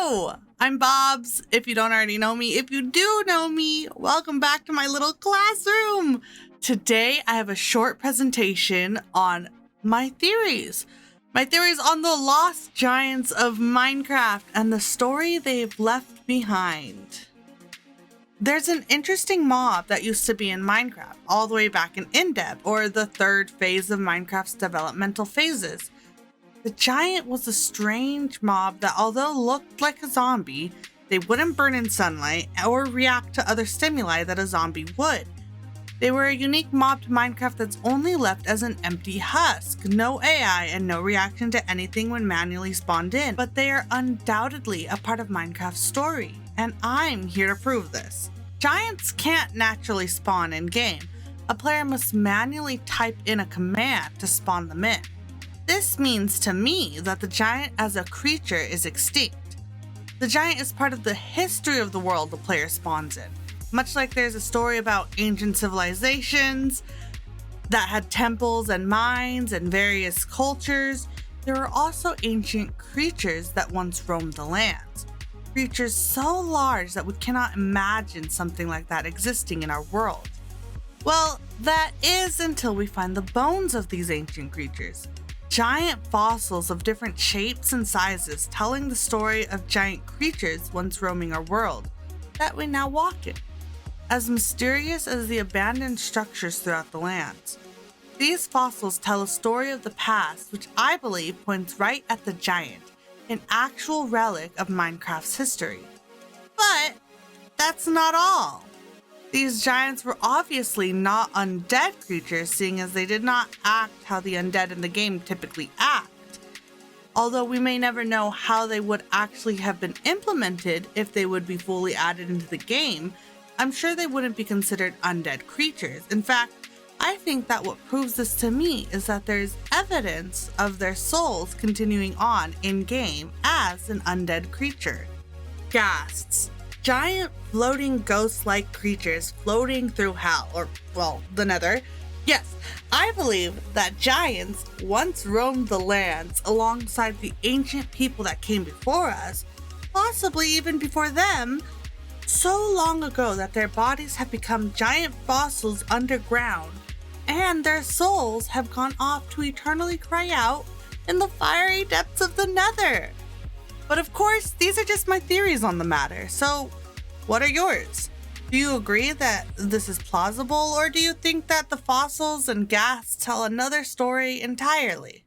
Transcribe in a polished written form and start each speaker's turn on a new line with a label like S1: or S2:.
S1: Hello, I'm Bobs. If you don't already know me, if you do know me, welcome back to my little classroom. Today, I have a short presentation on my theories. My theories on the lost giants of Minecraft and the story they've left behind. There's an interesting mob that used to be in Minecraft all the way back in Indeb, or the third phase of Minecraft's developmental phases. The giant was a strange mob that, although looked like a zombie, they wouldn't burn in sunlight or react to other stimuli that a zombie would. They were a unique mob to Minecraft that's only left as an empty husk, no AI and no reaction to anything when manually spawned in, but they are undoubtedly a part of Minecraft's story, and I'm here to prove this. Giants can't naturally spawn in-game. A player must manually type in a command to spawn them in. This means to me that the giant as a creature is extinct. The giant is part of the history of the world the player spawns in. Much like there's a story about ancient civilizations that had temples and mines and various cultures, there are also ancient creatures that once roamed the lands. Creatures so large that we cannot imagine something like that existing in our world. Well, that is until we find the bones of these ancient creatures. Giant fossils of different shapes and sizes telling the story of giant creatures once roaming our world that we now walk in, as mysterious as the abandoned structures throughout the lands. These fossils tell a story of the past which I believe points right at the giant, an actual relic of Minecraft's history. But that's not all. These giants were obviously not undead creatures, seeing as they did not act how the undead in the game typically act. Although we may never know how they would actually have been implemented if they would be fully added into the game, I'm sure they wouldn't be considered undead creatures. In fact, I think that what proves this to me is that there's evidence of their souls continuing on in-game as an undead creature. Ghasts. Giant floating ghost-like creatures floating through hell, or, well, the nether. Yes, I believe that giants once roamed the lands alongside the ancient people that came before us, possibly even before them, so long ago that their bodies have become giant fossils underground, and their souls have gone off to eternally cry out in the fiery depths of the nether. But of course, these are just my theories on the matter, so what are yours? Do you agree that this is plausible, or do you think that the fossils and ghasts tell another story entirely?